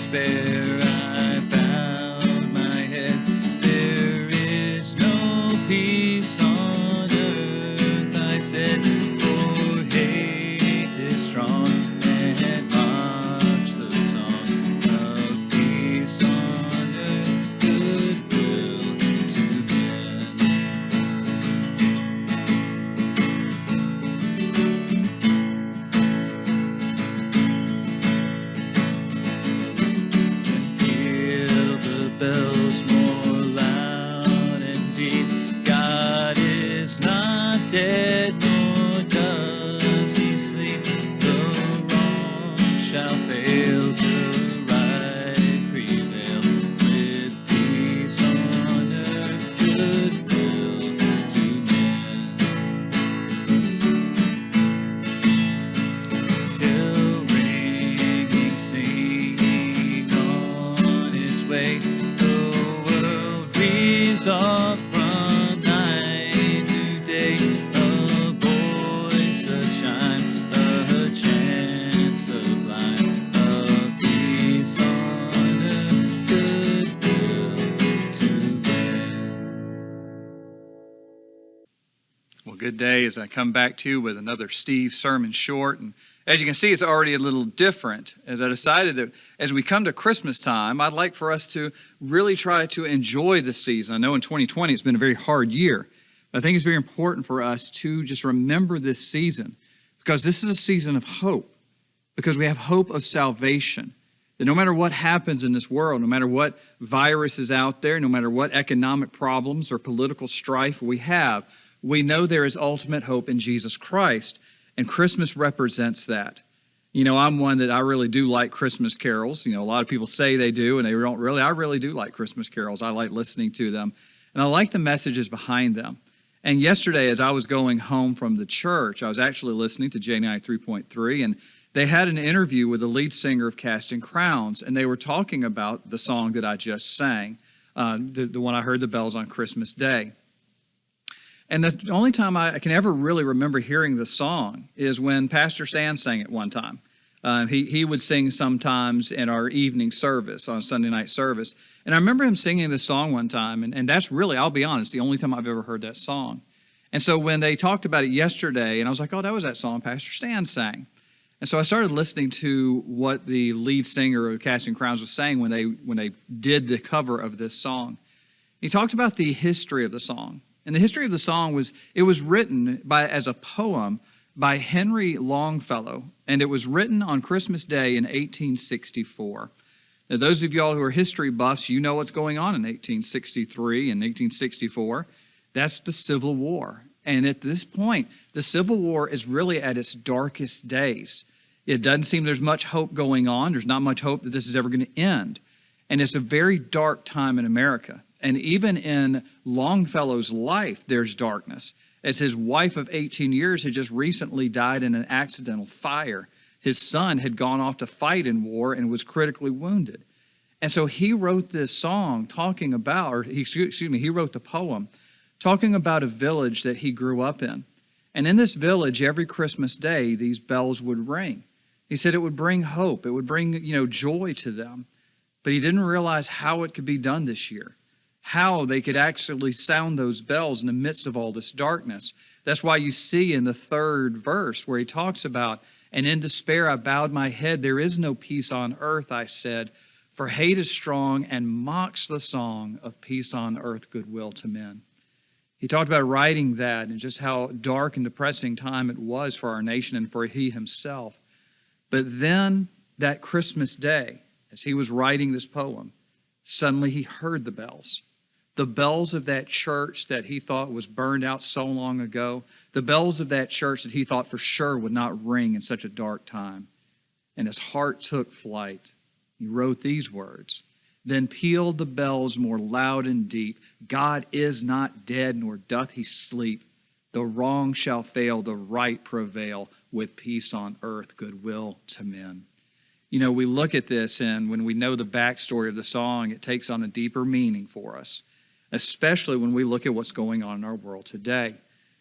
despair I bowed my head. There is no peace on earth, I said, for hate is strong, and march the song of peace on earth, goodwill to men. Bells more loud and deep. God is not dead, nor does he sleep. The wrong shall fail, the right prevail. With peace on earth, goodwill to men. Till ringing, singing on its way, off from night to day, a voice, a chime, a chant sublime, of peace on earth, goodwill to men. Well, good day as I come back to you with another Steve sermon short. And as you can see, it's already a little different, as I decided that as we come to Christmas time, I'd like for us to really try to enjoy this season. I know in 2020 it's been a very hard year, but I think it's very important for us to just remember this season, because this is a season of hope, because we have hope of salvation. That no matter what happens in this world, no matter what virus is out there, no matter what economic problems or political strife we have, we know there is ultimate hope in Jesus Christ. And Christmas represents that. You know, I'm one that I really do like Christmas carols. You know, a lot of people say they do, and they don't really. I really do like Christmas carols. I like listening to them, and I like the messages behind them. And yesterday, as I was going home from the church, I was actually listening to J93.3, and they had an interview with the lead singer of Casting Crowns, and they were talking about the song that I just sang, the one I heard, the bells on Christmas Day. And the only time I can ever really remember hearing the song is when Pastor Stan sang it one time. He would sing sometimes in our evening service, on Sunday night service. And I remember him singing this song one time, and that's really, I'll be honest, the only time I've ever heard that song. And so when they talked about it yesterday, and I was like, oh, that was that song Pastor Stan sang. And so I started listening to what the lead singer of Casting Crowns was saying when they did the cover of this song. He talked about the history of the song. And the history of the song was written as a poem by Henry Longfellow, and it was written on Christmas Day in 1864. Now, those of y'all who are history buffs, you know what's going on in 1863 and 1864. That's the Civil War. And at this point, the Civil War is really at its darkest days. It doesn't seem there's much hope going on. There's not much hope that this is ever going to end. And it's a very dark time in America. And even in Longfellow's life, there's darkness, as his wife of 18 years had just recently died in an accidental fire. His son had gone off to fight in war and was critically wounded. And so he wrote this song talking about, he wrote the poem talking about a village that he grew up in. And in this village, every Christmas Day, these bells would ring. He said it would bring hope. It would bring, joy to them. But he didn't realize how it could be done this year. how they could actually sound those bells in the midst of all this darkness. That's why you see in the 3rd verse where he talks about, and in despair I bowed my head. There is no peace on earth, I said, for hate is strong and mocks the song of peace on earth, goodwill to men. He talked about writing that and just how dark and depressing time it was for our nation and for he himself. But then that Christmas day, as he was writing this poem, suddenly he heard the bells. The bells of that church that he thought was burned out so long ago, the bells of that church that he thought for sure would not ring in such a dark time. And his heart took flight. He wrote these words, "Then pealed the bells more loud and deep. God is not dead, nor doth he sleep. The wrong shall fail, the right prevail, with peace on earth, goodwill to men." You know, we look at this, and when we know the backstory of the song, it takes on a deeper meaning for us, especially when we look at what's going on in our world today.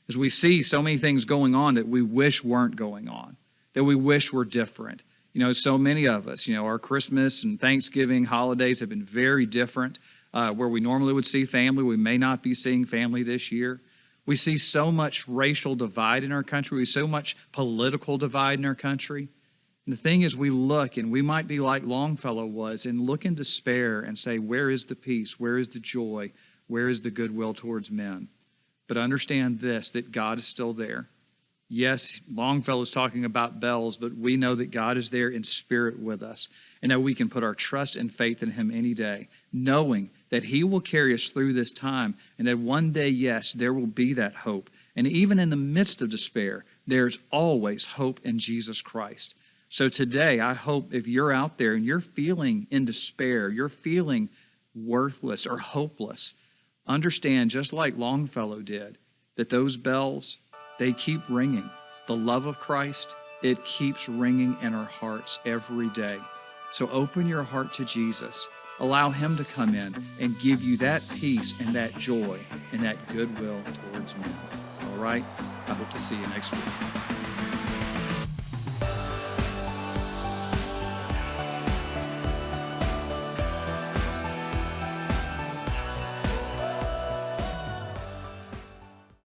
As we see so many things going on that we wish weren't going on, that we wish were different. You know, so many of us, our Christmas and Thanksgiving holidays have been very different. Where we normally would see family, we may not be seeing family this year. We see so much racial divide in our country. We see so much political divide in our country. And the thing is, we look, and we might be like Longfellow was, and look in despair and say, where is the peace? Where is the joy? Where is the goodwill towards men? But understand this, that God is still there. Yes, Longfellow is talking about bells, but we know that God is there in spirit with us, and that we can put our trust and faith in him any day, knowing that he will carry us through this time, and that one day, yes, there will be that hope. And even in the midst of despair, there's always hope in Jesus Christ. So today, I hope if you're out there and you're feeling in despair, you're feeling worthless or hopeless, understand, just like Longfellow did, that those bells, they keep ringing. The love of Christ, it keeps ringing in our hearts every day. So open your heart to Jesus. Allow him to come in and give you that peace and that joy and that goodwill towards men. All right? I hope to see you next week.